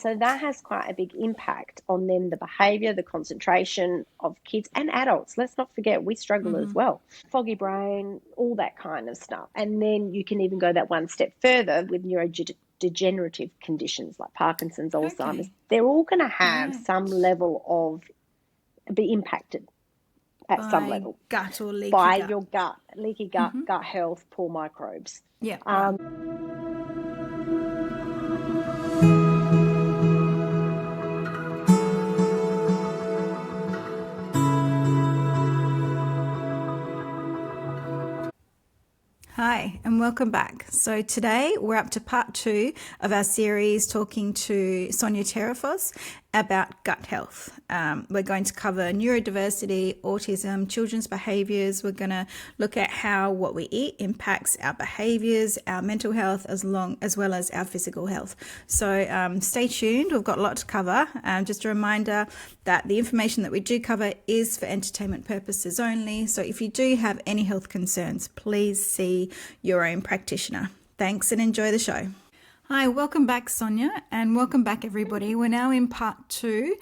So that has quite a big impact on then the behaviour, the concentration of kids and adults. Let's not forget, we struggle as well. Foggy brain, all that kind of stuff. And then you can even go that one step further with neurodegenerative conditions like Parkinson's, Alzheimer's. They're all going to have some level of, be impacted at some level. Gut or leaky by gut. your gut, leaky gut, gut health, poor microbes. Yeah. Hi, and welcome back. So today we're up to part 2 of our series talking to Sonia Tzerefos about gut health. We're going to cover neurodiversity, autism, children's behaviours. We're going to look at how what we eat impacts our behaviours, our mental health, as well as our physical health. So stay tuned. We've got a lot to cover. Just a reminder that the information that we do cover is for entertainment purposes only. So if you do have any health concerns, please see your own practitioner. Thanks and enjoy the show. Hi, welcome back, Sonia, and welcome back, everybody. We're now in part 2,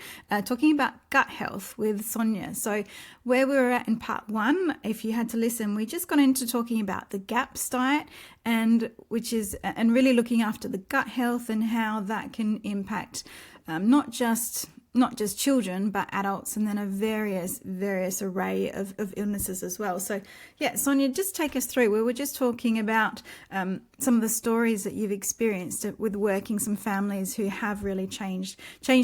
talking about gut health with Sonia. So where we were at in part 1, if you had to listen, we just got into talking about the GAPS diet and really looking after the gut health and how that can impact not just children, but adults, and then a various array of illnesses as well. So yeah, Sonia, just take us through. We were just talking about some of the stories that you've experienced with working some families who have really changed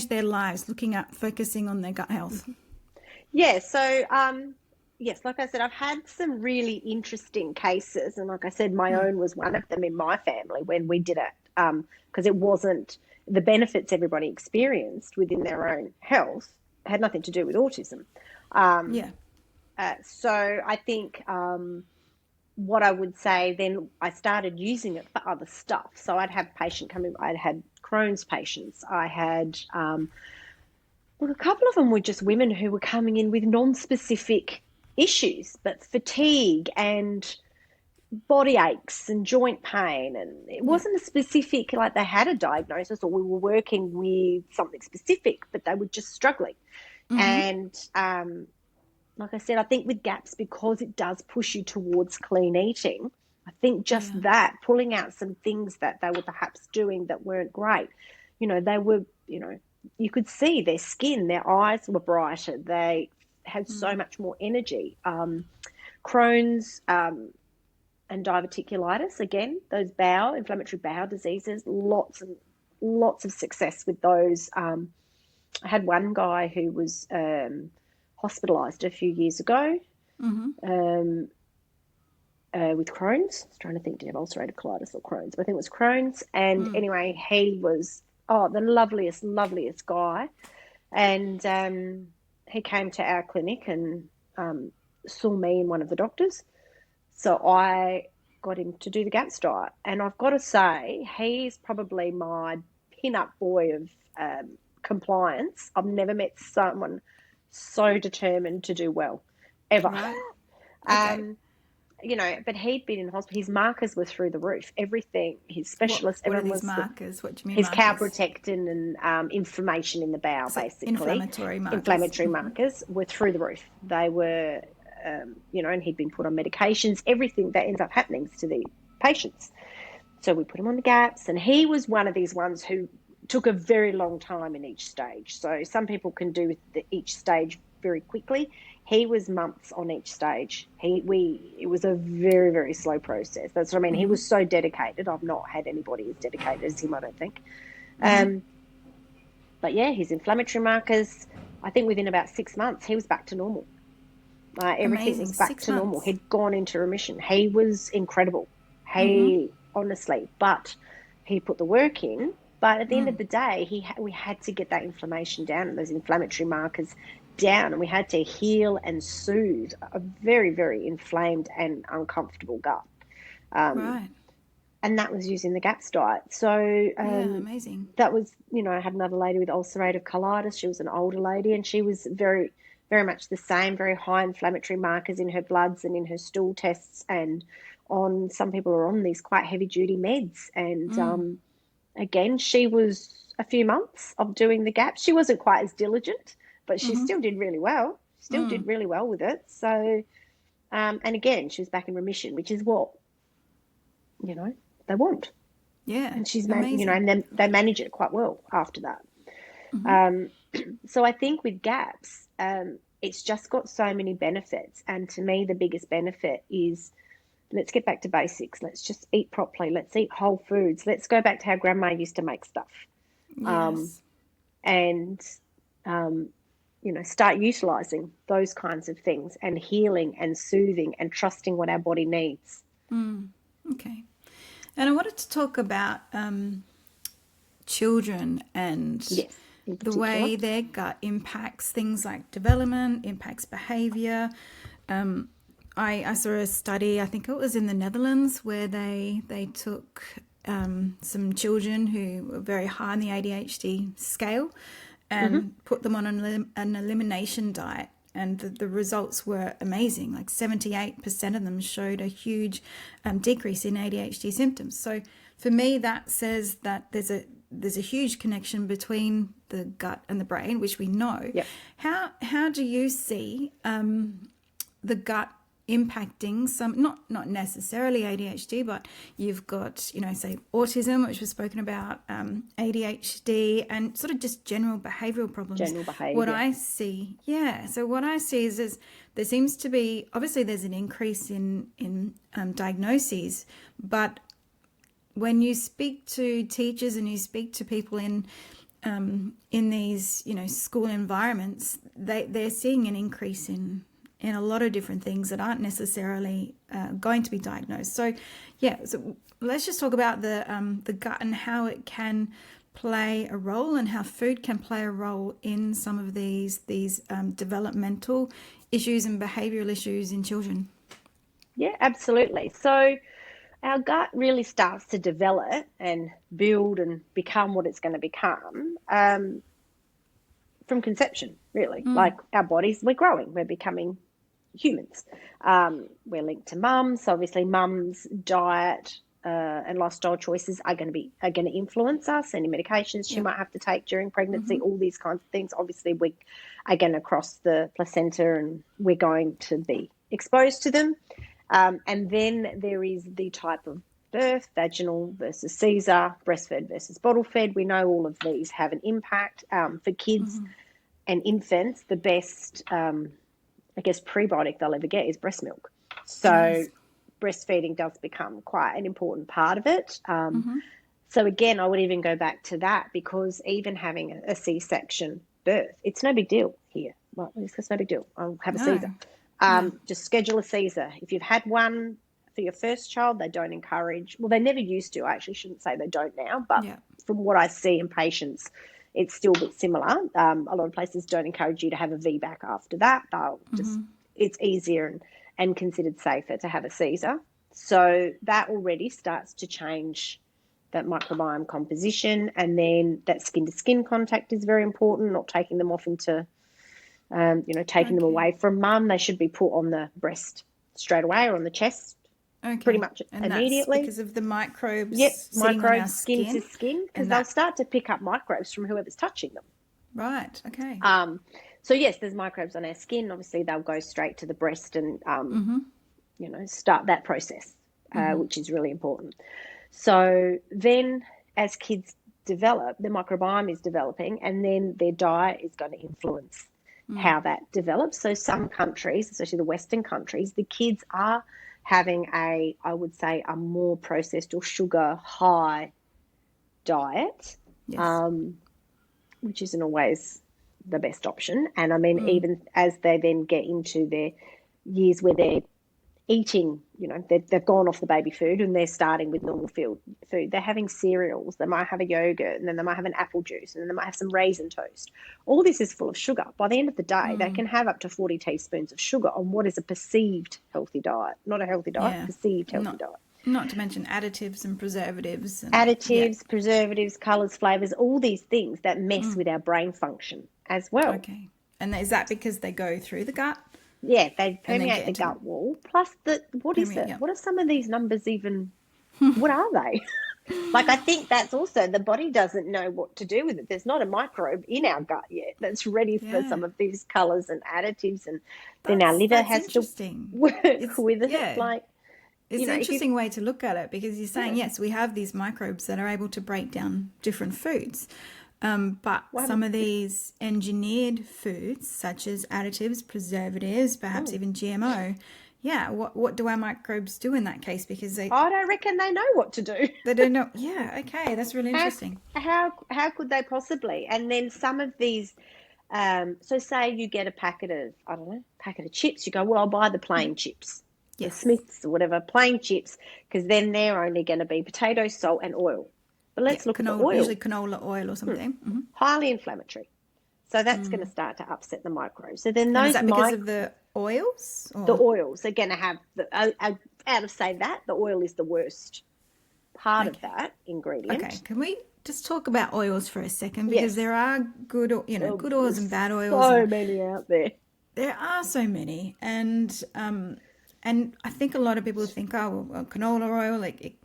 their lives, focusing on their gut health. Yeah, so yes, like I said, I've had some really interesting cases, and like I said, my own was one of them in my family when we did it, because it wasn't the benefits everybody experienced within their own health had nothing to do with autism. So I think what I would say then, I started using it for other stuff. So I'd have patient coming. I'd had Crohn's patients. I had a couple of them were just women who were coming in with non-specific issues, but fatigue and body aches and joint pain, and it wasn't a specific, like they had a diagnosis or we were working with something specific, but they were just struggling. And like I said, I think with GAPS, because it does push you towards clean eating, I think just that, pulling out some things that they were perhaps doing that weren't great, they were, you could see their skin, their eyes were brighter, they had so much more energy. Crohn's and diverticulitis, again, those inflammatory bowel diseases, lots of success with those. I had one guy who was hospitalised a few years ago with Crohn's. I was trying to think, did he have ulcerative colitis or Crohn's? But I think it was Crohn's. And anyway, he was the loveliest guy. And he came to our clinic and saw me and one of the doctors. So I got him to do the GAPS diet. And I've got to say, he's probably my pin-up boy of compliance. I've never met someone so determined to do well, ever. Right. Okay. But he'd been in hospital. His markers were through the roof. Everything, his specialist, what are these markers? What do you mean his markers? calprotectin and inflammation in the bowel, So basically. inflammatory markers. Inflammatory markers were through the roof. They were, and he'd been put on medications, everything that ends up happening to the patients. So we put him on the GAPS, and he was one of these ones who took a very long time in each stage. So some people can do each stage very quickly. He was months on each stage. It was a very, very slow process. That's what I mean. He was so dedicated. I've not had anybody as dedicated as him, I don't think. But yeah, his inflammatory markers, I think within about 6 months, he was back to normal. Everything was back to normal. He'd gone into remission. He was incredible. Honestly, but he put the work in. But at the end of the day, we had to get that inflammation down and those inflammatory markers down, and we had to heal and soothe a very, very inflamed and uncomfortable gut. Right. And that was using the GAPS diet. So amazing. That was, I had another lady with ulcerative colitis. She was an older lady, and she was very, very much the same, very high inflammatory markers in her bloods and in her stool tests, and some people are on these quite heavy duty meds, and again, she was a few months of doing the gaps. She wasn't quite as diligent, but she still did really well. Still did really well with it. So, and again, she was back in remission, which is what, they want. Yeah. And she's, Amazing. and then they manage it quite well after that. So I think with gaps, it's just got so many benefits. And to me, the biggest benefit is, let's get back to basics. Let's just eat properly. Let's eat whole foods. Let's go back to how grandma used to make stuff. Yes. And, start utilizing those kinds of things, and healing and soothing and trusting what our body needs. Okay. And I wanted to talk about children and Yes, the way their gut impacts things like development, impacts behavior. I saw a study, I think it was in the Netherlands, where they took some children who were very high on the ADHD scale and put them on an elimination diet. And the results were amazing. Like 78% of them showed a huge decrease in ADHD symptoms. So for me, that says that there's a huge connection between the gut and the brain, which we know. Yep. How do you see the gut impacting some, not necessarily ADHD, but you've got, say autism, which was spoken about, ADHD, and sort of just general behavioral problems. General behaviour. What I see is there seems to be, obviously there's an increase in diagnoses, but when you speak to teachers and you speak to people in these, school environments, they're seeing an increase in a lot of different things that aren't necessarily going to be diagnosed. So let's just talk about the gut and how it can play a role, and how food can play a role in some of these developmental issues and behavioural issues in children. Yeah, absolutely. So our gut really starts to develop and build and become what it's going to become from conception, really. Like our bodies, we're growing, we're becoming humans. We're linked to mum, so obviously mum's diet and lifestyle choices are going to influence us. Any medications she might have to take during pregnancy, all these kinds of things. Obviously, we are going to cross the placenta, and we're going to be exposed to them. And then there is the type of birth, vaginal versus Caesar, breastfed versus bottle fed. We know all of these have an impact. For kids and infants, the best prebiotic they'll ever get is breast milk. So breastfeeding does become quite an important part of it. So again, I would even go back to that, because even having a C-section birth, it's no big deal here. Well, it's no big deal. I'll have a Caesar. Just schedule a Caesar. If you've had one for your first child, they don't encourage, well, they never used to. I actually shouldn't say they don't now, but from what I see in patients, it's still a bit similar. A lot of places don't encourage you to have a VBAC after that. They'll just, it's easier and considered safer to have a Caesar. So that already starts to change that microbiome composition. And then that skin-to-skin contact is very important, not taking them off into, taking them away from mum. They should be put on the breast straight away, or on the chest. Pretty much and immediately. That's because of the microbes. Microbes, skin to skin, because they'll start to pick up microbes from whoever's touching them. Right. Okay. So yes, there's microbes on our skin. Obviously, they'll go straight to the breast and start that process, which is really important. So then, as kids develop, the microbiome is developing, and then their diet is going to influence how that develops. So some countries, especially the Western countries, the kids are having I would say, a more processed or sugar high diet, which isn't always the best option. And I mean, even as they then get into their years where they're eating, they've gone off the baby food and they're starting with normal food. They're having cereals. They might have a yogurt, and then they might have an apple juice, and then they might have some raisin toast. All this is full of sugar. By the end of the day, they can have up to 40 teaspoons of sugar on what is a perceived healthy diet. Not a healthy diet, perceived healthy diet. Not to mention additives and preservatives. Preservatives, colours, flavours, all these things that mess with our brain function as well. Okay. And is that because they go through the gut? Yeah, they permeate the gut wall. Plus, what is it? What are some of these numbers even? What are they? Like, I think that's also, the body doesn't know what to do with it. There's not a microbe in our gut yet that's ready for Yeah. some of these colours and additives, and then our liver That's has to interesting. work It's with it. yeah. Like, It's an if you, interesting way to look at it because you're saying, yeah, yes, we have these microbes that are able to break down different foods. But what some happens? of these engineered foods, such as additives, preservatives, perhaps Mm. even GMO, yeah, what do our microbes do in that case? Because I don't reckon they know what to do. they don't know. Yeah, okay, that's really How interesting. how could they possibly? And then some of these, so say you get a packet of, I don't know, packet of chips. You go, well, I'll buy the plain chips, the Yes. Smiths or whatever, plain chips, because then they're only going to be potato, salt, and oil. But Yeah, let's look at the canola, usually oil. canola oil or something. Highly inflammatory. So that's going to start to upset the microbes. So then And is those that because of the oils the or? oils are going to have out of, say, that the oil is the worst part of Okay. that Okay, ingredient. can we just talk about oils for a second because Yes. there are good, Oh, good oils and there's bad oils, so and many out there. there are so many, and I think a lot of people think, oh, well, canola oil, like it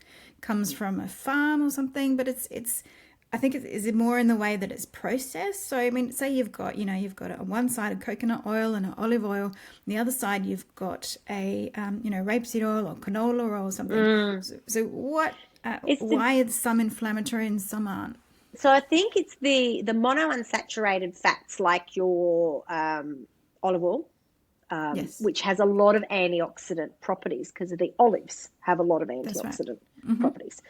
comes from a farm or something, but it's. I think is it more in the way that it's processed. So I mean, say you've got a one side of coconut oil and an olive oil, and the other side you've got a rapeseed oil or canola oil or something. So what? It's the Why are some inflammatory and some aren't? So I think it's the monounsaturated fats, like your olive oil, Yes, which has a lot of antioxidant properties because of the olives have a lot of that's right. antioxidant properties.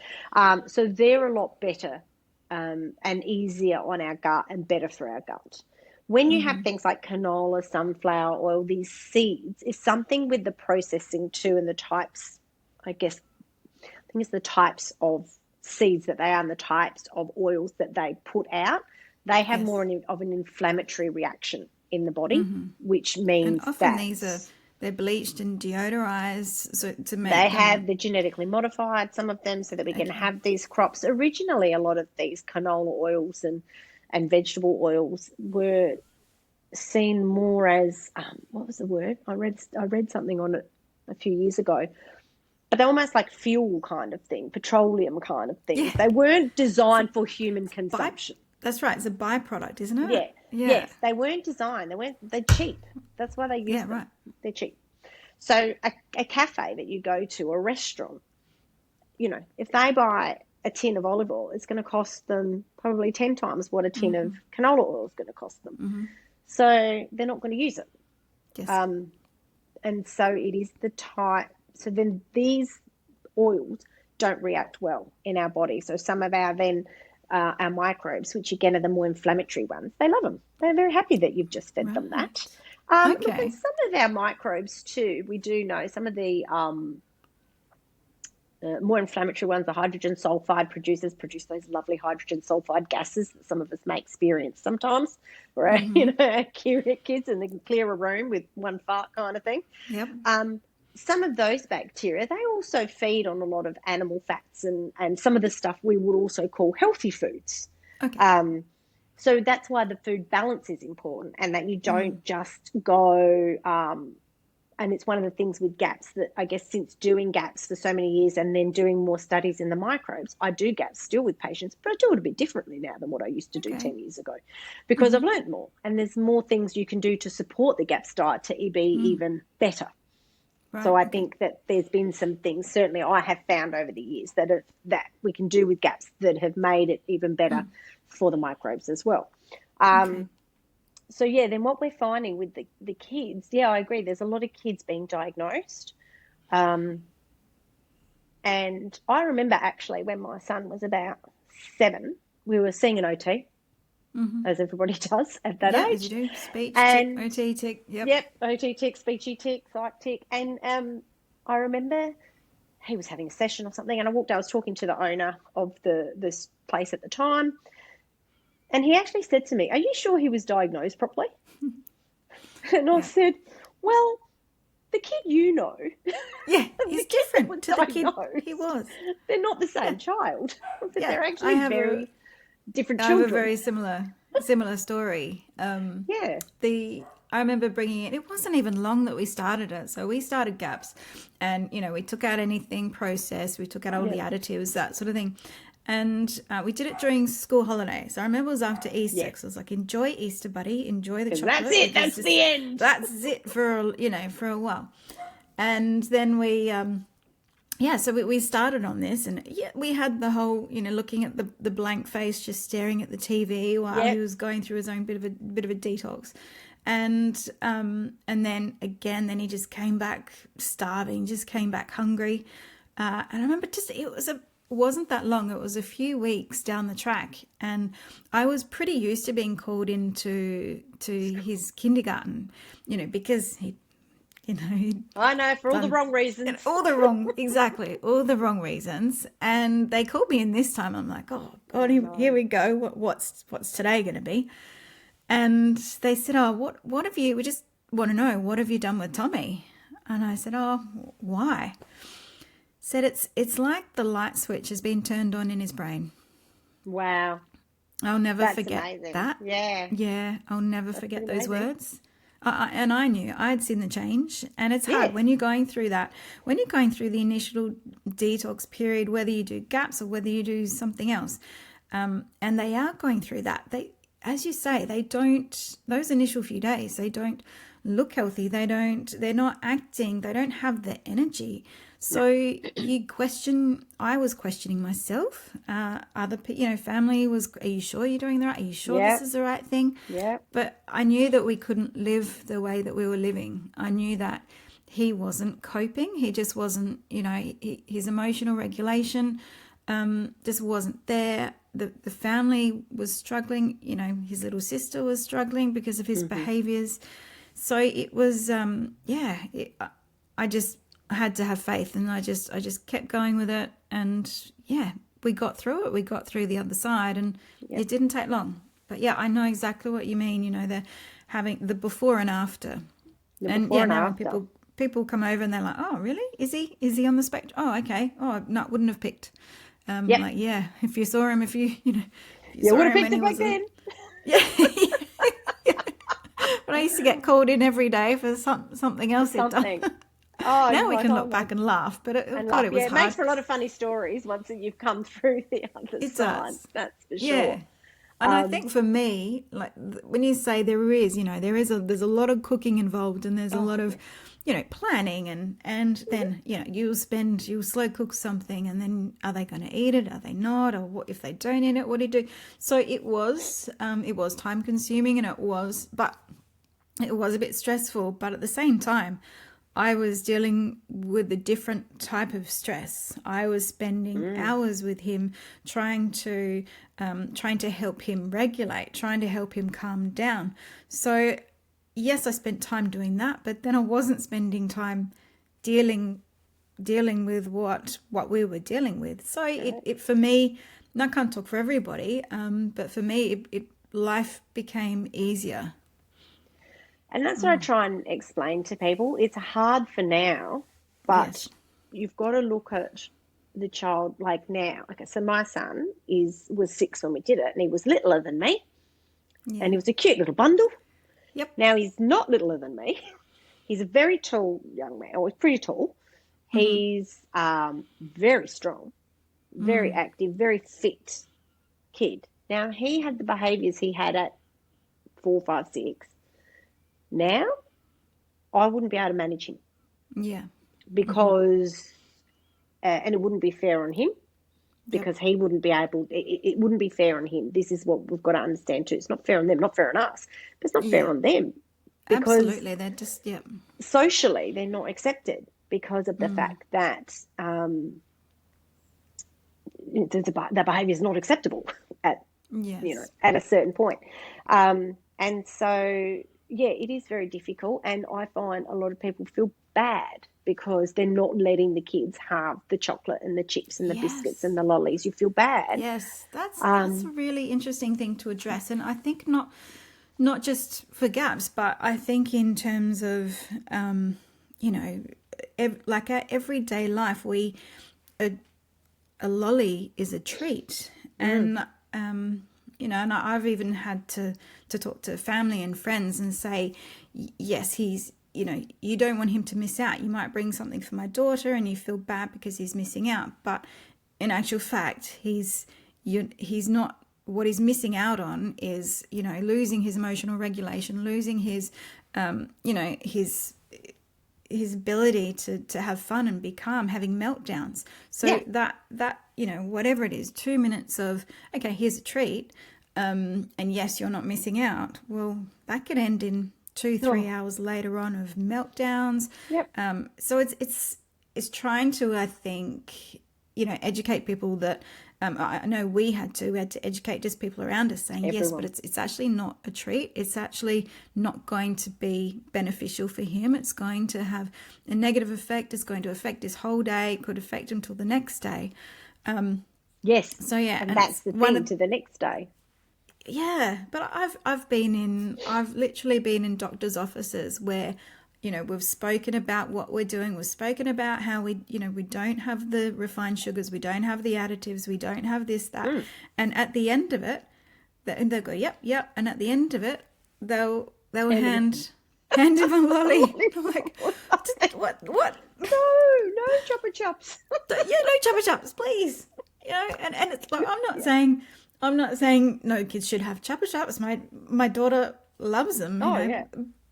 So they're a lot better and easier on our gut and better for our gut. When you have things like canola, sunflower oil, these seeds, is something with the processing too, and the types, I guess, I think it's the types of seeds that they are and the types of oils that they put out. They have more Yes, of an inflammatory reaction in the body, which means and often that these are they're bleached and deodorized so to they make have, them. they're genetically modified, some of them, so that we can Okay. have these crops. Originally, a lot of these canola oils and vegetable oils were seen more as, what was the word? I read something on it a few years ago, but they're almost like fuel kind of thing, petroleum kind of things. Yeah, They weren't it's a designed for human by. consumption. That's right. It's a byproduct, isn't it? Yeah, Yeah. yes, they weren't designed. They're cheap. That's why they use Yeah. them. Right. They're cheap. So a cafe that you go to, a restaurant, if they buy a tin of olive oil, it's going to cost them probably 10 times what a tin of canola oil is going to cost them. So they're not going to use it. Yes. Um, and so it is the type. So then these oils don't react well in our body. So some of our microbes, which again are the more inflammatory ones, they love them. They're very happy that you've just fed them that. Right. Look, and Okay. some of our microbes too, we do know some of the more inflammatory ones, the hydrogen sulfide produce those lovely hydrogen sulfide gases that some of us may experience sometimes. Where kids and they can clear a room with one fart kind of thing. Yep. Some of those bacteria, they also feed on a lot of animal fats and some of the stuff we would also call healthy foods. Okay. So that's why the food balance is important, and that you don't just go, and it's one of the things with GAPS that I guess since doing GAPS for so many years and then doing more studies in the microbes, I do GAPS still with patients, but I do it a bit differently now than what I used to do Okay. 10 years ago because I've learned more, and there's more things you can do to support the GAPS diet to be even better. Right. So I Okay. think that there's been some things certainly I have found over the years that we can do with GAPS that have made it even better for the microbes as well. Okay. So yeah, then what we're finding with the kids, yeah, I agree. There's a lot of kids being diagnosed. And I remember actually when my son was about 7, we were seeing an OT, as everybody does at that Yeah, as you age. do. Speech, tick, And OT, tick. Yep. yep, OT tick, speechy tick, psych tick. And I remember he was having a session or something, and I was talking to the owner of this place at the time, and he actually said to me, "Are you sure he was diagnosed properly?" And I Yeah. said, "Well, the kid Yeah, and the he's kid that different was to the kid he diagnosed, was. they're not the Yeah. same child. But Yeah. they're actually very different I have a children." very similar story. Yeah. The I remember bringing it wasn't even long that we started it. So we started GAPS and, we took out anything processed. We took out all the additives, that sort of thing. And we did it during school holidays. I remember it was after Easter. Yeah. So I was like, enjoy Easter, buddy. Enjoy the chocolate. That's it. That's the end. That's it for a while. And then we, so we started on this, and we had the whole, looking at the blank face, just staring at the TV while he was going through his own bit of a detox. And then he just came back starving, just came back hungry. And I remember it wasn't that long. It was a few weeks down the track, and I was pretty used to being called into his kindergarten, because I know, for all the wrong reasons. All the wrong reasons. And they called me in this time. I'm like, oh God, here we go. What's today going to be? And they said, oh, what have you? We just want to know, what have you done with Tommy? And I said, oh, why? Said it's like the light switch has been turned on in his brain. Wow. I'll never forget amazing. that. Yeah. I'll never forget those words. And I knew I'd seen the change, and it's hard when you're going through that. When you're going through the initial detox period, whether you do GAPS or whether you do something else, and they are going through that. They, as you say, they don't. Those initial few days, they don't look healthy. They're not acting. They don't have the energy. So you question. I was questioning myself. Other family was. Are you sure you're doing the right? Are you sure this is the right thing? Yeah. But I knew that we couldn't live the way that we were living. I knew that he wasn't coping. He just wasn't. His emotional regulation just wasn't there. The family was struggling. His little sister was struggling because of his behaviors. So it was. I had to have faith, and I just kept going with it, and we got through it. We got through the other side, and it didn't take long. But I know exactly what you mean. They're having the before and after, now when people come over and they're like, oh, really? Is he on the spectrum? Oh, okay. Oh, no, wouldn't have picked. Like, if you saw him, if you would have picked him back then. But I used to get called in every day for something else he'd done. Oh, now we can look back and laugh, but it was hard. It makes for a lot of funny stories once you've come through the other side. Does. That's for sure. Yeah. And I think for me, like when you say there's a lot of cooking involved, and there's a lot of, planning, and then, you'll slow cook something, and then are they going to eat it? Are they not? Or what if they don't eat it? What do you do? So it was time consuming, and it was a bit stressful, but at the same time, I was dealing with a different type of stress. I was spending hours with him trying to help him regulate, trying to help him calm down. So yes, I spent time doing that, but then I wasn't spending time dealing with what we were dealing with. So it for me, and I can't talk for everybody, but for me, life became easier. And that's what I try and explain to people. It's hard for now, but you've got to look at the child like now. Okay, so my son was 6 when we did it, and he was littler than me, and he was a cute little bundle. Yep. Now he's not littler than me. He's a very tall young man, or he's pretty tall. He's very strong, very active, very fit kid. Now he had the behaviours he had at 4, 5, 6. Now, I wouldn't be able to manage him. Yeah. Because, and it wouldn't be fair on him, because he wouldn't be able, it wouldn't be fair on him. This is what we've got to understand too. It's not fair on them, not fair on us, but it's not fair on them. Because absolutely, they're just, socially, they're not accepted because of the fact that the behaviour is not acceptable at, at a certain point. And so, it is very difficult, and I find a lot of people feel bad because they're not letting the kids have the chocolate and the chips and the biscuits and the lollies. You feel bad. Yes, that's a really interesting thing to address, and I think not just for GAPS, but I think in terms of like our everyday life, a lolly is a treat, and and I've even had to talk to family and friends and say, yes, he's, you don't want him to miss out. You might bring something for my daughter and you feel bad because he's missing out. But in actual fact, he's not, what he's missing out on is, losing his emotional regulation, losing his, his ability to have fun and be calm, having meltdowns. So that whatever it is, 2 minutes of, okay, here's a treat, and yes, you're not missing out. Well, that could end in 2-3 hours later on of meltdowns. So it's trying to, I think, educate people that, I know we had to educate just people around us saying, yes, but it's actually not a treat. It's actually not going to be beneficial for him. It's going to have a negative effect. It's going to affect his whole day. It could affect him till the next day. Yes. So yeah, and that's the thing, to the next day. Yeah, but I've literally been in doctors' offices where, we've spoken about what we're doing. We've spoken about how we don't have the refined sugars, we don't have the additives, we don't have this, that. And at the end of it, they'll go, yep. And at the end of it, they'll hand him a lolly. I'm like, what? No Chupa Chups. No Chupa Chups, please. And it's like, I'm not saying no kids should have Chupa Chups. My daughter loves them.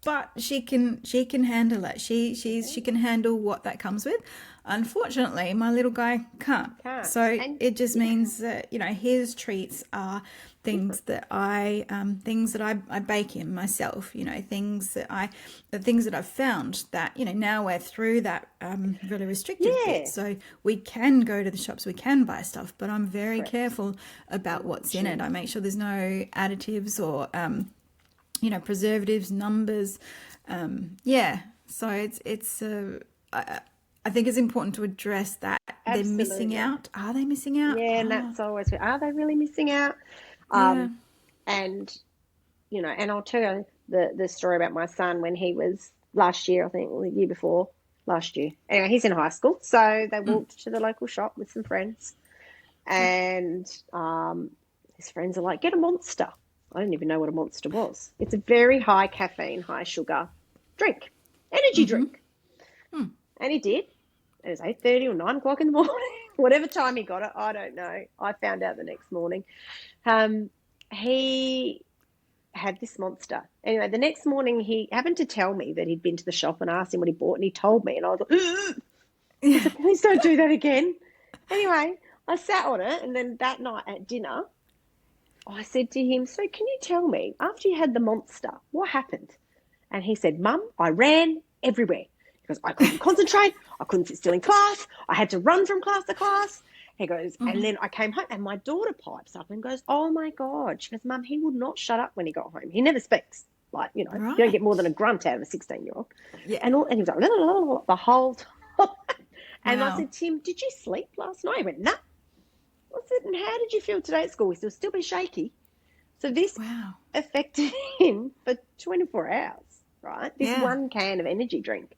But she can handle it. She can handle what that comes with. Unfortunately, my little guy can't. So it just means that his treats are things that I bake him myself. Things that I've found that now we're through that really restrictive bit. So we can go to the shops, we can buy stuff, but I'm very careful about what's in it. I make sure there's no additives or preservatives, numbers. So it's I think it's important to address that. Absolutely. They're missing out. Are they missing out? Yeah, and that's always, are they really missing out? And and I'll tell you the story about my son when he was last year, I think, or the year before last year. Anyway, he's in high school, so they walked to the local shop with some friends, and his friends are like, get a Monster. I didn't even know what a Monster was. It's a very high caffeine, high sugar drink, energy drink. And he did. It was 8:30 or 9 o'clock in the morning, whatever time he got it, I don't know. I found out the next morning. He had this Monster. Anyway, the next morning he happened to tell me that he'd been to the shop and asked him what he bought, and he told me, and I was like, please don't do that again. Anyway, I sat on it, and then that night at dinner, I said to him, so can you tell me, after you had the Monster, what happened? And he said, Mum, I ran everywhere. Because I couldn't concentrate, I couldn't sit still in class, I had to run from class to class. He goes, and then I came home, and my daughter pipes up and goes, oh my God. She goes, Mum, he would not shut up when he got home. He never speaks. Like, you don't get more than a grunt out of a 16-year-old. Yeah. And he was like, the whole time. And I said, Tim, did you sleep last night? He went, nah. I said, and how did you feel today at school? He said, still be shaky. So this affected him for 24 hours, right? This one can of energy drink.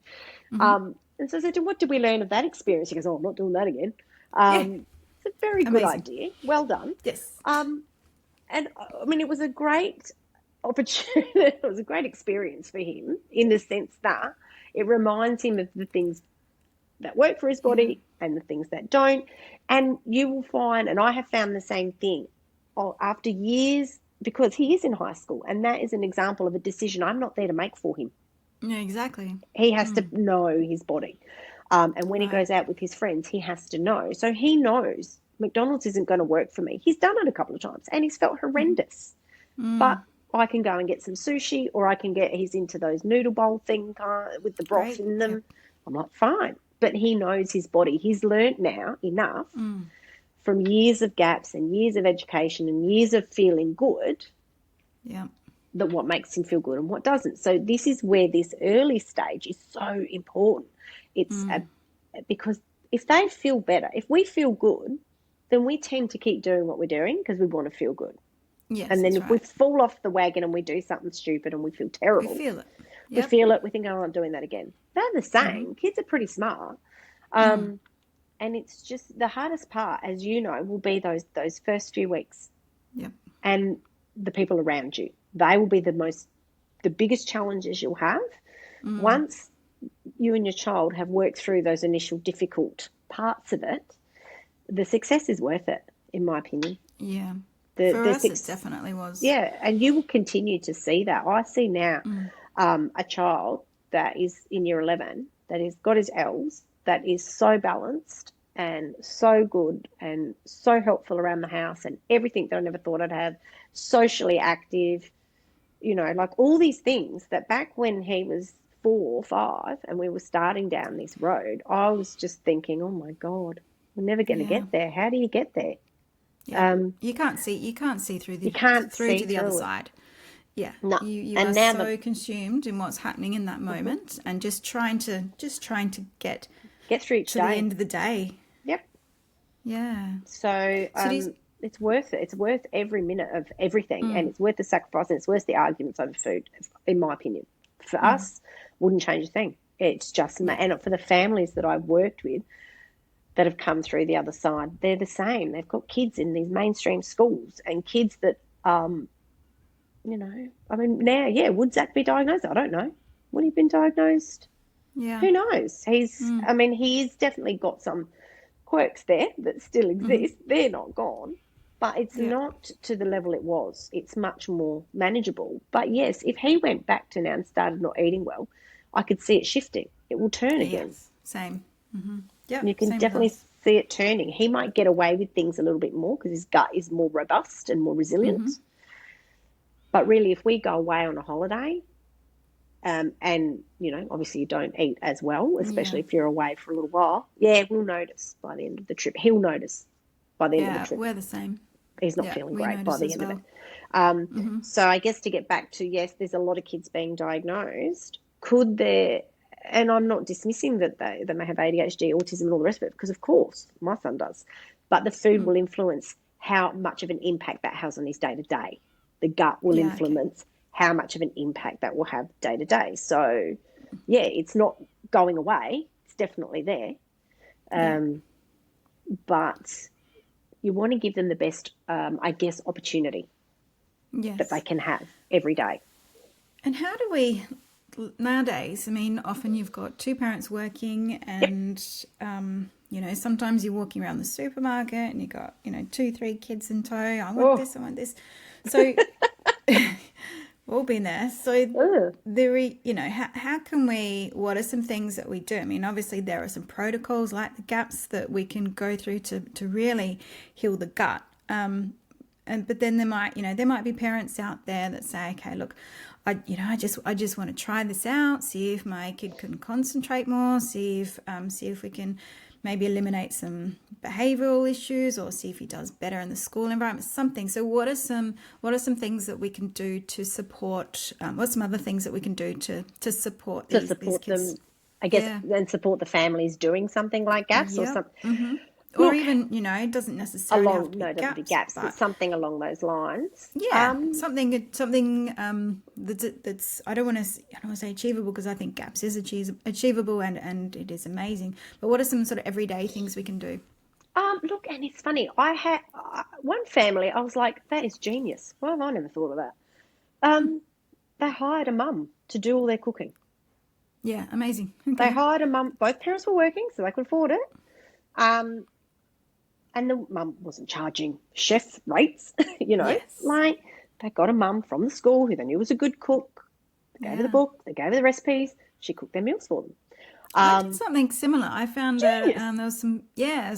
And so I said to him, what did we learn of that experience? He goes, I'm not doing that again. It's a very good idea. Well done. Yes. And I mean, it was a great opportunity. It was a great experience for him in the sense that it reminds him of the things that work for his body and the things that don't. And you will find, and I have found the same thing after years, because he is in high school, and that is an example of a decision I'm not there to make for him. Yeah, exactly. He has to know his body. And when he goes out with his friends, he has to know. So he knows McDonald's isn't going to work for me. He's done it a couple of times and he's felt horrendous. But I can go and get some sushi, or he's into those noodle bowl thing with the broth in them. I'm like, fine. But he knows his body. He's learnt now enough from years of gaps and years of education and years of feeling good. Yeah. That what makes him feel good and what doesn't. So this is where this early stage is so important. It's because if they feel better, if we feel good, then we tend to keep doing what we're doing because we want to feel good. Yes, and then if we fall off the wagon and we do something stupid and we feel terrible, we feel it. We feel it. We think, oh, I'm not doing that again. They're the same. Kids are pretty smart. And it's just the hardest part, as you know, will be those first few weeks. Yep. and the people around you. They will be the biggest challenges you'll have. Once you and your child have worked through those initial difficult parts of it, the success is worth it, in my opinion. Yeah. For us, it definitely was. Yeah, and you will continue to see that. I see now a child that is in year 11 that has got his L's, that is so balanced and so good and so helpful around the house and everything that I never thought I'd have, socially active, like all these things that back when he was 4 or 5 and we were starting down this road, I was just thinking, oh my God, we're never going to get there. How do you get there? Yeah. You can't see through to the other side. Yeah. No. You are so consumed in what's happening in that moment and just trying to get through each to day. The end of the day. Yep. Yeah. So it's worth it. It's worth every minute of everything, and it's worth the sacrifice, and it's worth the arguments over food, in my opinion. For us, wouldn't change a thing. It's just, and for the families that I've worked with that have come through the other side, they're the same. They've got kids in these mainstream schools and kids that, now, would Zach be diagnosed? I don't know. Would he have been diagnosed? Yeah. Who knows? He's definitely got some quirks there that still exist. They're not gone, but it's not to the level it was. It's much more manageable. But yes, if he went back to now and started not eating well, I could see it shifting. It will turn again. Yes. Same. Yeah, you can definitely see it turning. He might get away with things a little bit more because his gut is more robust and more resilient. But really, if we go away on a holiday, and obviously you don't eat as well, especially if you're away for a little while, we'll notice by the end of the trip. He'll notice by the end of the trip. We're the same. He's not feeling great by the end of it. So I guess to get back to, yes, there's a lot of kids being diagnosed. Could there, and I'm not dismissing that they may have ADHD, autism and all the rest of it, because of course my son does, but the food will influence how much of an impact that has on his day-to-day. The gut will influence how much of an impact that will have day-to-day. So, it's not going away. It's definitely there. But you want to give them the best, opportunity that they can have every day. And how do we, nowadays, often you've got two parents working and, sometimes you're walking around the supermarket and you've got, 2-3 kids in tow. I want this, I want this. So we've all been there. So how can we, what are some things that we do? Obviously there are some protocols like the GAPS that we can go through to really heal the gut. But then there might be parents out there that say, okay, look, I just want to try this out, see if my kid can concentrate more, see if we can maybe eliminate some behavioral issues or see if he does better in the school environment, something. So what are some things that we can do to support, what are some other things that we can do to support these kids? Them, I guess, and support the families doing something like GAPS or something. Or even, it doesn't necessarily have to be GAPS, but something along those lines. Yeah, something that's I don't want to say achievable, because I think GAPS is achievable and it is amazing. But what are some sort of everyday things we can do? Look, and it's funny. I had one family. I was like, that is genius. Why have I never thought of that? They hired a mum to do all their cooking. Yeah, amazing. Okay. They hired a mum. Both parents were working, so they could afford it. And the mum wasn't charging chef rates, like they got a mum from the school who they knew was a good cook. They gave her the book, they gave her the recipes. She cooked their meals for them. I did something similar. I found that there was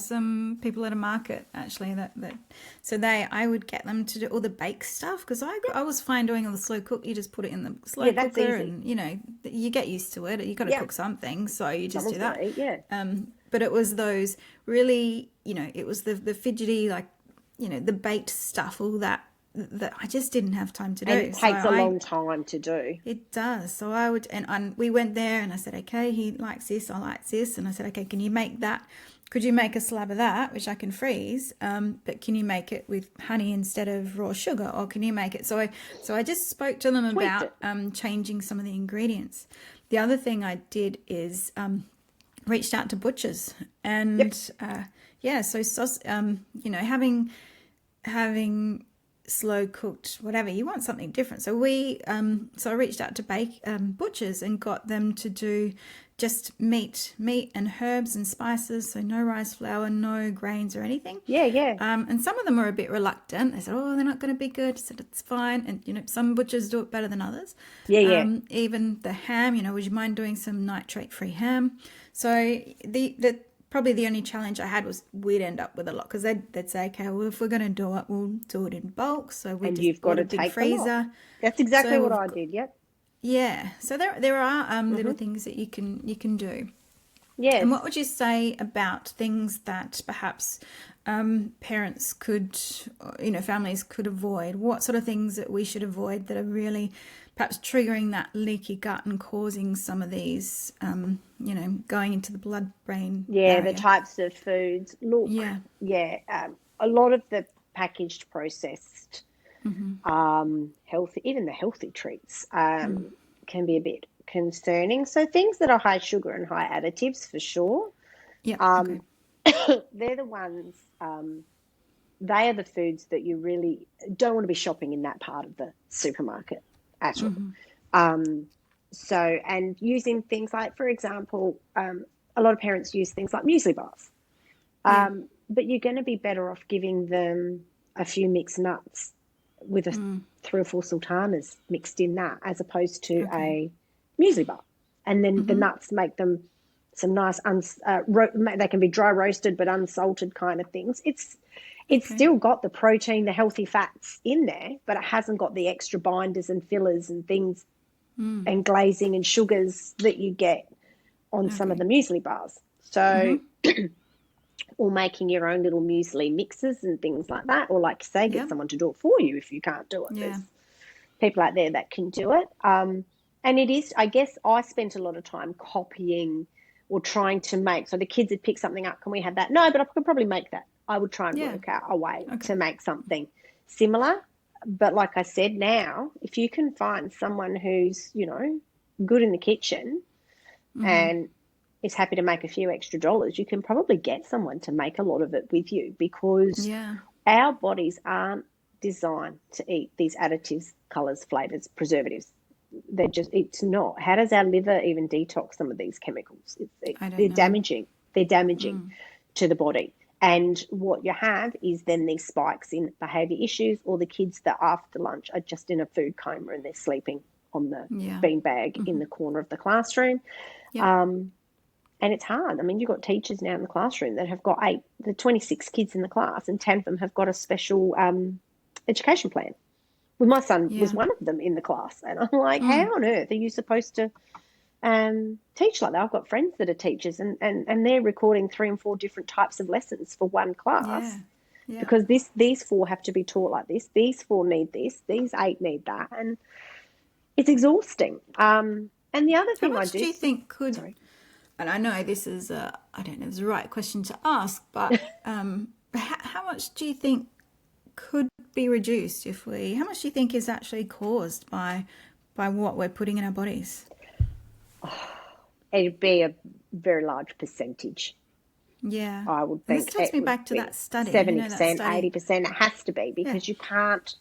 some people at a market actually that I would get them to do all the bake stuff, because I was fine doing all the slow cook. You just put it in the slow cooker and you get used to it. You got to cook something, so you just do that. But it was those really, it was the fidgety, the baked stuff, all that I just didn't have time to do. And it takes a long time to do. It does. So I would, and we went there and I said, okay, he likes this, I like this. And I said, okay, can you make that? Could you make a slab of that, which I can freeze? But can you make it with honey instead of raw sugar? Or can you make it? So I just spoke to them about changing some of the ingredients. The other thing I did is reached out to butchers and so having slow cooked, whatever. You want something different. So so I reached out to butchers and got them to do just meat and herbs and spices. So no rice flour, no grains or anything. Yeah. And some of them were a bit reluctant. They said, "Oh, they're not going to be good." I said, "It's fine." And some butchers do it better than others. Yeah. Even the ham. Would you mind doing some nitrate-free ham? So the probably the only challenge I had was we'd end up with a lot, because they'd say, "Okay, well, if we're going to do it, we'll do it in bulk." So we just you've got bought to a big take freezer. That's exactly what I did. Yep. Yeah. So there are little things that you can do. Yes. And what would you say about things that perhaps parents could, families could avoid? What sort of things that we should avoid that are really perhaps triggering that leaky gut and causing some of these, going into the blood-brain barrier? The types of foods. Look, a lot of the packaged, processed, healthy, even the healthy treats can be a bit concerning. So things that are high sugar and high additives, for sure. Yeah. They're the ones. They are the foods that you really don't want to be shopping in that part of the supermarket at all. And using things like, for example, a lot of parents use things like muesli bars. But you're going to be better off giving them a few mixed nuts with 3 or 4 sultanas mixed in that, as opposed to a muesli bar. And then the nuts make them some nice, they can be dry roasted but unsalted kind of things. It's still got the protein, the healthy fats in there, but it hasn't got the extra binders and fillers and things and glazing and sugars that you get on some of the muesli bars. So, or making your own little muesli mixes and things like that, or like you say, get someone to do it for you if you can't do it. Yeah. There's people out there that can do it. And it is, I guess I spent a lot of time copying or trying to make, so the kids would pick something up, can we have that? No, but I could probably make that. I would try and work out a way to make something similar. But like I said, now, if you can find someone who's, good in the kitchen and is happy to make a few extra dollars, you can probably get someone to make a lot of it with you, because our bodies aren't designed to eat these additives, colours, flavours, preservatives. It's not. How does our liver even detox some of these chemicals? They're damaging. They're damaging to the body. And what you have is then these spikes in behaviour issues, or the kids that after lunch are just in a food coma and they're sleeping on the beanbag in the corner of the classroom. And it's hard. I mean, you've got teachers now in the classroom that have got 26 kids in the class, and 10 of them have got a special education plan. Well, my son was one of them in the class. And I'm like, how on earth are you supposed to teach like that? I've got friends that are teachers, and they're recording 3 and 4 different types of lessons for one class because these 4 have to be taught like this. These 4 need this. These 8 need that. And it's exhausting. And the other thing do you think could... Sorry. And I know this is I don't know if it's the right question to ask, but how much do you think could be reduced how much do you think is actually caused by what we're putting in our bodies? It'd be a very large percentage. Yeah. I would think. This takes me back to that study. 70%, 80%. It has to be, because you can't,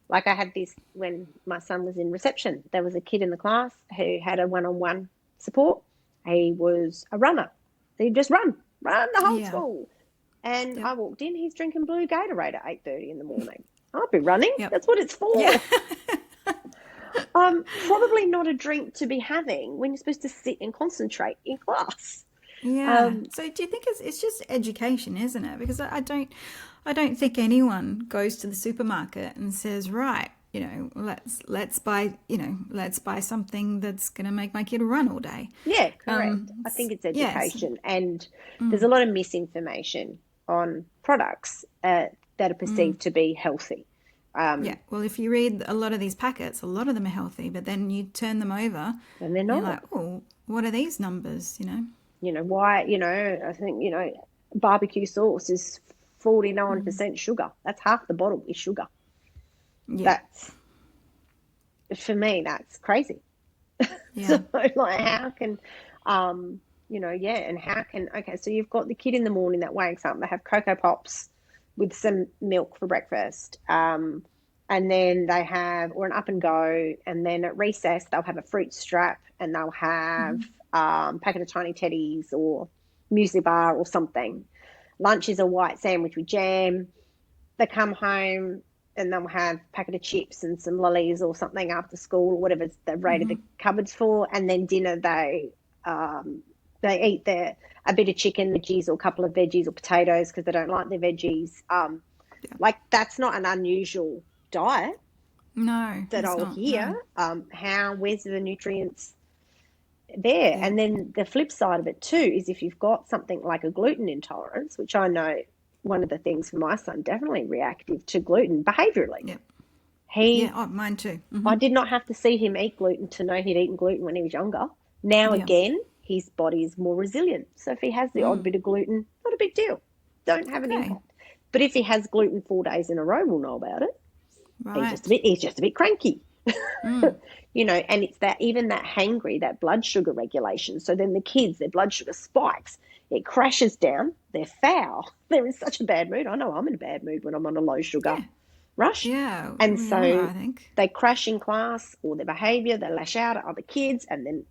like I had this when my son was in reception. There was a kid in the class who had a one-on-one support. He was a runner. He'd just run the whole school. And I walked in, he's drinking blue Gatorade at 8:30 in the morning. I'll be running. That's what it's for. Yeah. Probably not a drink to be having when you're supposed to sit and concentrate in class. Yeah. So do you think it's just education, isn't it? Because I don't think anyone goes to the supermarket and says, right, let's buy something that's going to make my kid run all day. Yeah, correct. I think it's education, and there's a lot of misinformation on products that are perceived to be healthy. Well, if you read a lot of these packets, a lot of them are healthy, but then you turn them over and they're not. You're like, oh, what are these numbers? Why? I think barbecue sauce is 49% sugar. That's half the bottle is sugar. Yeah. For me, that's crazy. Yeah. So, like, how can, and how can, so you've got the kid in the morning that wakes up, they have Cocoa Pops, with some milk for breakfast. And then they have, or an up and go, and then at recess they'll have a fruit strap, and they'll have packet of tiny teddies or muesli bar or something. Lunch is a white sandwich with jam. They come home and they'll have a packet of chips and some lollies or something after school, or whatever they've raided the cupboards for. And then dinner they eat a bit of chicken, veggies, or a couple of veggies or potatoes because they don't like their veggies. Like, that's not an unusual diet. No, that I'll hear. No. Where's the nutrients there? Yeah. And then the flip side of it too is if you've got something like a gluten intolerance, which I know one of the things for my son, definitely reactive to gluten behaviourally. Yep. Mine too. I did not have to see him eat gluten to know he'd eaten gluten when he was younger. Now again, his body is more resilient. So if he has the odd bit of gluten, not a big deal. Don't have an impact. But if he has gluten 4 days in a row, we'll know about it. Right. He's just a bit cranky. You know, and it's that, even that hangry, that blood sugar regulation. So then the kids, their blood sugar spikes, it crashes down, they're foul, they're in such a bad mood. I know I'm in a bad mood when I'm on a low sugar rush. Yeah. And so they crash in class, or their behaviour, they lash out at other kids, and then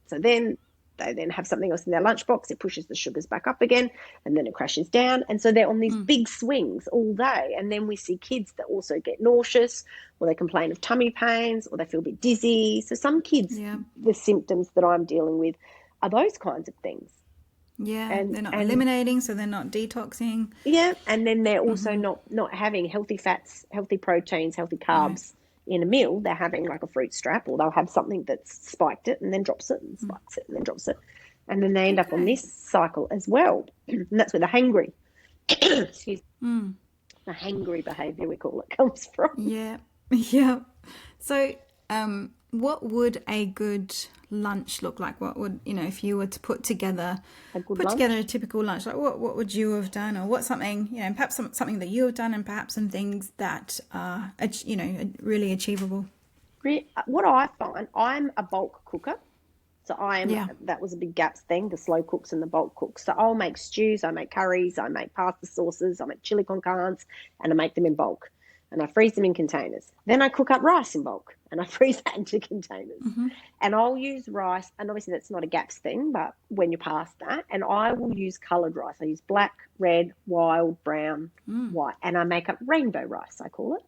they then have something else in their lunchbox, it pushes the sugars back up again, and then it crashes down. And so they're on these big swings all day. And then we see kids that also get nauseous, or they complain of tummy pains, or they feel a bit dizzy. So some kids, the symptoms that I'm dealing with are those kinds of things. Yeah, and they're not eliminating, so they're not detoxing. Yeah, and then they're also not having healthy fats, healthy proteins, healthy carbs in a meal. They're having like a fruit strap, or they'll have something that's spiked it and then drops it, and spikes it and then drops it. And then they end up on this cycle as well. And that's where the hangry, excuse me, the hangry behaviour, we call it, comes from. Yeah, yeah. So what would a good lunch look like? What would, if you were to put together a typical lunch, like what would you have done, or what's something, perhaps something that you have done, and perhaps some things that are, really achievable? What I find, I'm a bulk cooker. So that was a big gaps thing, the slow cooks and the bulk cooks. So I'll make stews, I make curries, I make pasta sauces, I make chili con carnes, and I make them in bulk. And I freeze them in containers. Then I cook up rice in bulk, and I freeze that into containers. And I'll use rice, and obviously that's not a gaps thing, but when you're past that, and I will use coloured rice. I use black, red, wild, brown, white, and I make up rainbow rice, I call it.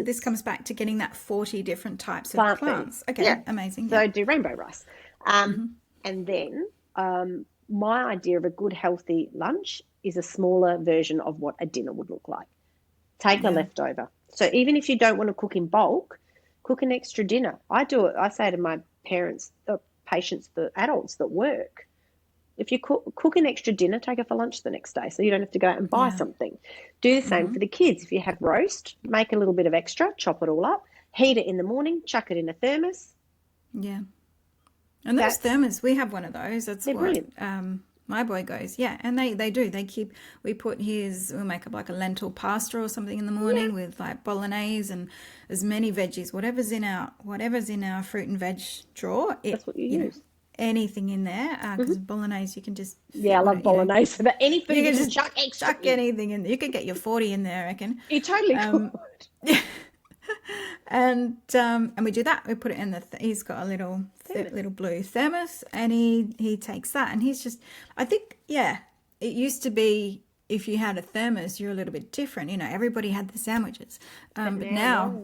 This comes back to getting that 40 different types of plants. Okay, amazing. So I do rainbow rice. And then my idea of a good healthy lunch is a smaller version of what a dinner would look like. Take a leftover. So even if you don't want to cook in bulk, cook an extra dinner. I do it. I say to my parents, patients, the adults that work, if you cook an extra dinner, take it for lunch the next day, so you don't have to go out and buy something. Do the same for the kids. If you have roast, make a little bit of extra, chop it all up, heat it in the morning, chuck it in a thermos. Yeah. And those thermos, we have one of those. That's brilliant. My boy goes, and they do. We'll make up like a lentil pasta or something in the morning with like bolognese and as many veggies, whatever's in our fruit and veg drawer. That's what you use. Anything in there, because bolognese you can just I love bolognese. But any food you can just chuck anything in there. You could get your 40 in there, I reckon. You totally could. And we do that. We put it in he's got a little blue thermos, and he takes that, and he's just, I think, it used to be if you had a thermos, you're a little bit different. Everybody had the sandwiches, but now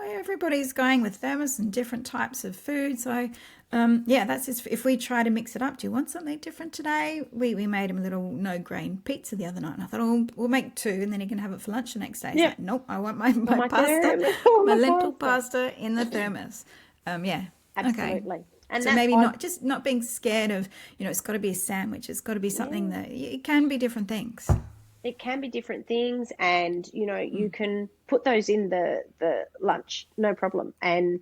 everybody's going with thermos and different types of food. So that's just, if we try to mix it up. Do you want something different today? We made him a little no grain pizza the other night, and I thought, we'll make 2, and then he can have it for lunch the next day. Like, nope, I want my pasta, my lentil pasta in the thermos. Absolutely. Okay. And so maybe not being scared of, it's got to be a sandwich. It's got to be something that it can be different things. It can be different things, and you can put those in the lunch, no problem. And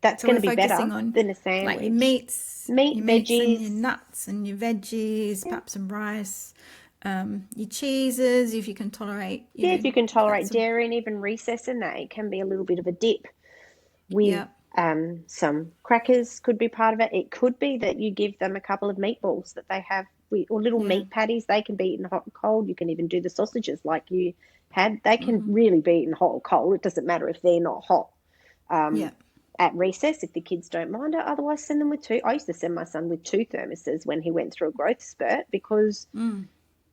that's going to be better than a sandwich. Like your meats, veggies, and your nuts and your veggies, perhaps some rice, your cheeses, if you can tolerate. If you can tolerate dairy, and even recess in that, it can be a little bit of a dip with some crackers could be part of it. It could be that you give them a couple of meatballs that they have or little Yeah. meat patties. They can be eaten hot and cold. You can even do the sausages like you had. They can really be eaten hot or cold. It doesn't matter if they're not hot. Yeah. At recess, if the kids don't mind it, otherwise send them with two. I used to send my son with two thermoses when he went through a growth spurt because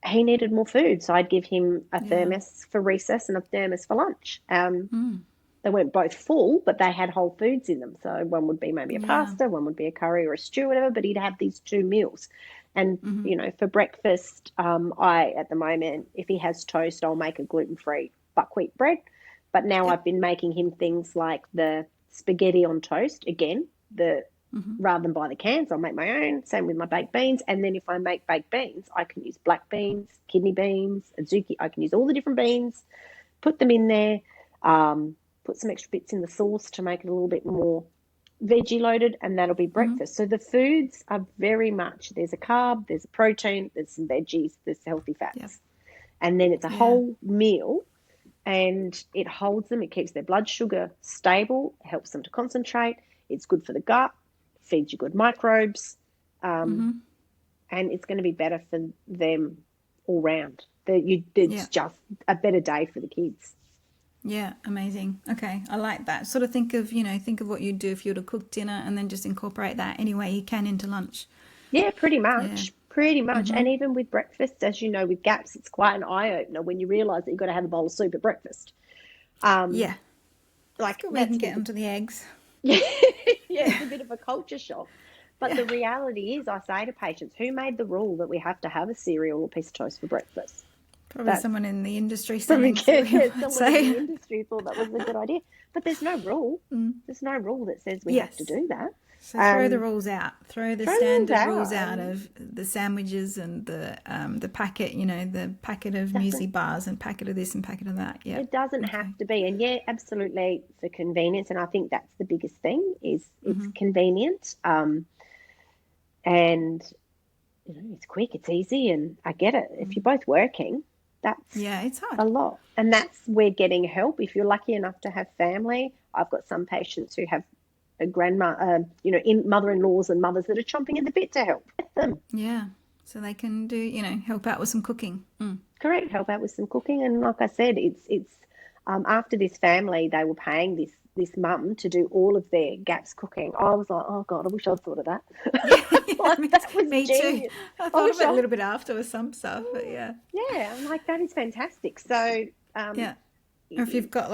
he needed more food. So I'd give him a thermos for recess and a thermos for lunch. They weren't both full, but they had whole foods in them. So one would be maybe a pasta, one would be a curry or a stew, whatever, but he'd have these two meals. And, for breakfast, at the moment, if he has toast, I'll make a gluten-free buckwheat bread. But now I've been making him things like the spaghetti on toast. Again, rather than buy the cans, I'll make my own. Same with my baked beans. And then if I make baked beans, I can use black beans, kidney beans, azuki. I can use all the different beans, put them in there, put some extra bits in the sauce to make it a little bit more veggie loaded, and that'll be breakfast. So the foods are very much, there's a carb, there's a protein, there's some veggies, there's healthy fats. And then it's a whole meal. And it holds them, it keeps their blood sugar stable, helps them to concentrate. It's good for the gut, feeds you good microbes, and it's going to be better for them all round. It's just a better day for the kids. Yeah, amazing. Okay, I like that. Sort of think of what you'd do if you were to cook dinner and then just incorporate that any way you can into lunch. Yeah, pretty much. Pretty much. And even with breakfast, as you know, with GAPS, it's quite an eye-opener when you realise that you've got to have a bowl of soup at breakfast. Like we can get onto the eggs. It's a bit of a culture shock. But the reality is, I say to patients, who made the rule that we have to have a cereal or piece of toast for breakfast? Probably someone in the industry. Someone in the industry thought that was a good idea. But there's no rule. There's no rule that says we have to do that. So throw the rules out. Throw the standard rules out of the sandwiches and the packet, the packet of muesli bars and packet of this and packet of that. Yeah, it doesn't have to be. And absolutely for convenience. And I think that's the biggest thing is it's convenient. And it's quick, it's easy, and I get it. If you're both working, it's hard. A lot. And that's where getting help. If you're lucky enough to have family, I've got some patients who have a grandma, mother-in-laws and mothers that are chomping at the bit to help them. Yeah, so they can do, help out with some cooking. Correct, help out with some cooking. And like I said, it's after this family, they were paying this mum to do all of their GAPS cooking. I was like, oh God, I wish I'd thought of that. That was me genius. Too. I thought about it a little bit after with some stuff, but yeah. Yeah, I'm like, that is fantastic. So or if you've got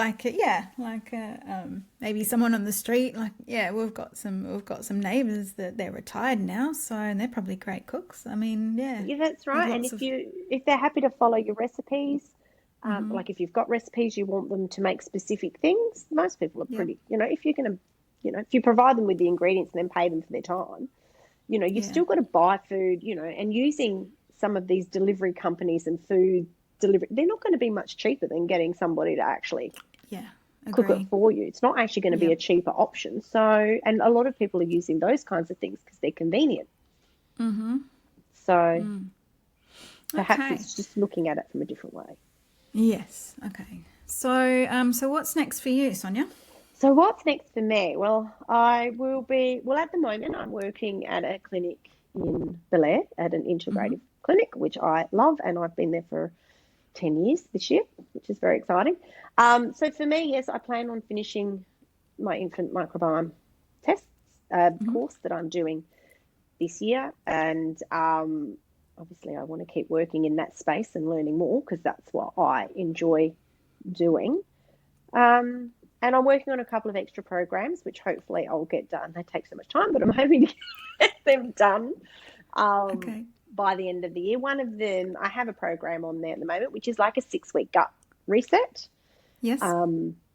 maybe someone on the street, we've got some neighbours that they're retired now, and they're probably great cooks. I mean, yeah, that's right. And if they're happy to follow your recipes, like if you've got recipes, you want them to make specific things. Most people are pretty, if you're going to, if you provide them with the ingredients and then pay them for their time, you've still got to buy food, and using some of these delivery companies and food delivery, they're not going to be much cheaper than getting somebody to actually cook it for you. It's not actually going to be a cheaper option. So, and a lot of people are using those kinds of things because they're convenient. So perhaps it's just looking at it from a different way. Yes. Okay. So, so what's next for you, Sonia? So what's next for me? Well, at the moment I'm working at a clinic in Bel Air at an integrative clinic, which I love, and I've been there for 10 years this year, which is very exciting. So for me, yes, I plan on finishing my infant microbiome tests course that I'm doing this year. And obviously I want to keep working in that space and learning more because that's what I enjoy doing. And I'm working on a couple of extra programs, which hopefully I'll get done. They take so much time, but I'm hoping to get them done. By the end of the year. One of them, I have a program on there at the moment, which is like a 6-week gut reset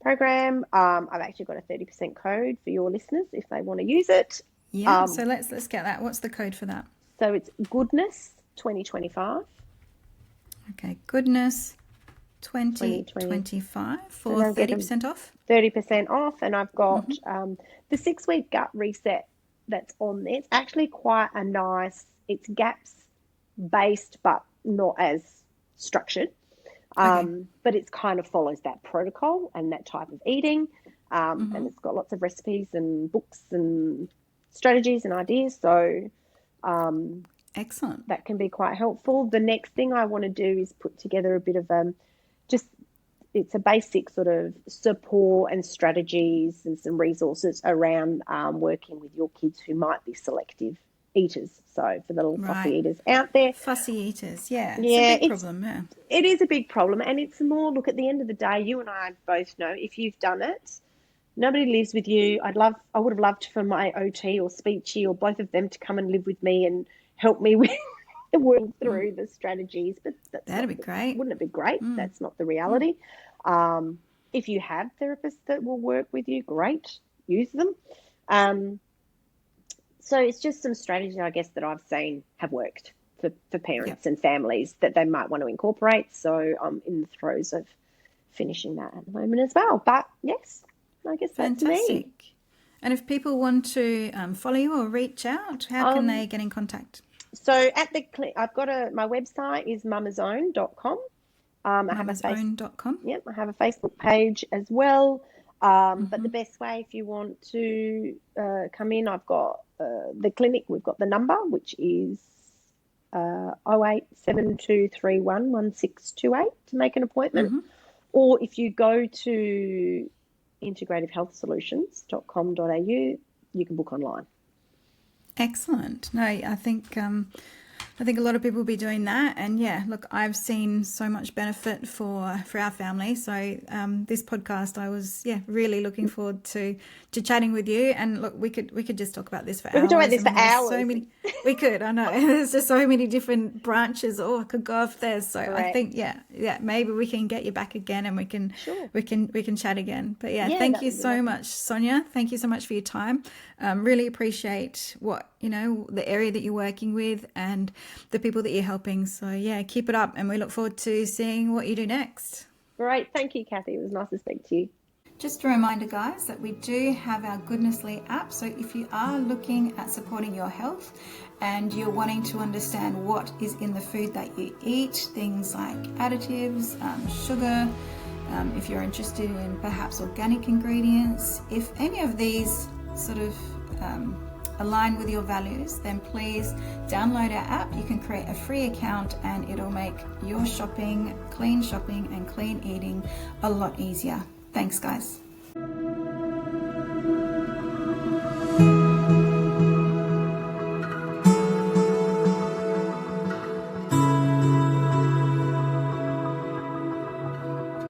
program. I've actually got a 30% code for your listeners if they want to use it. Yeah, so let's get that. What's the code for that? So it's Goodness 2025. Okay, Goodness 2025 for 30% off? 30% off, and I've got the 6-week gut reset that's on there. It's actually quite a nice, it's GAPS based but not as structured, but it kind of follows that protocol and that type of eating, and it's got lots of recipes and books and strategies and ideas. So and Excellent. That can be quite helpful. The next thing I want to do is put together a bit of it's a basic sort of support and strategies and some resources around working with your kids who might be selective eaters. So for the little fussy eaters out there. Fussy eaters, yeah. Yeah, it's a big problem, yeah. It is a big problem. And it's more, look, at the end of the day, you and I both know if you've done it, nobody lives with you. I would have loved for my OT or speechy or both of them to come and live with me and help me with work through the strategies. But that'd be great. Wouldn't it be great? That's not the reality. If you have therapists that will work with you, great, use them. So it's just some strategies, I guess, that I've seen have worked for parents and families that they might want to incorporate. So I'm in the throes of finishing that at the moment as well. But yes, I guess that's me. And if people want to follow you or reach out, how can they get in contact? So I've got my website is mamazone.com. Mamazone.com. Yep, I have a Facebook page as well. But the best way, if you want to come in, I've got the clinic. We've got the number, which is 0872311628 to make an appointment. Or if you go to integrativehealthsolutions.com.au, you can book online. Excellent. No, I think a lot of people will be doing that. And yeah, look, I've seen so much benefit for our family. So this podcast, I was really looking forward to chatting with you. And look, we could just talk about this for hours. We could talk about this for hours. So many, we could. I know there's just so many different branches. I could go off there. So I think maybe we can get you back again and we can chat again. But thank you so much, Sonia. Thank you so much for your time. Really appreciate the area that you're working with and the people that you're helping. So keep it up, and we look forward to seeing what you do next. Great. Thank you, Cathy. It was nice to speak to you. Just a reminder, guys, that we do have our Goodnessly app. So if you are looking at supporting your health and you're wanting to understand what is in the food that you eat, things like additives, sugar, if you're interested in perhaps organic ingredients, if any of these sort of align with your values, then please download our app. You can create a free account and it'll make your shopping and clean eating a lot easier. Thanks, guys.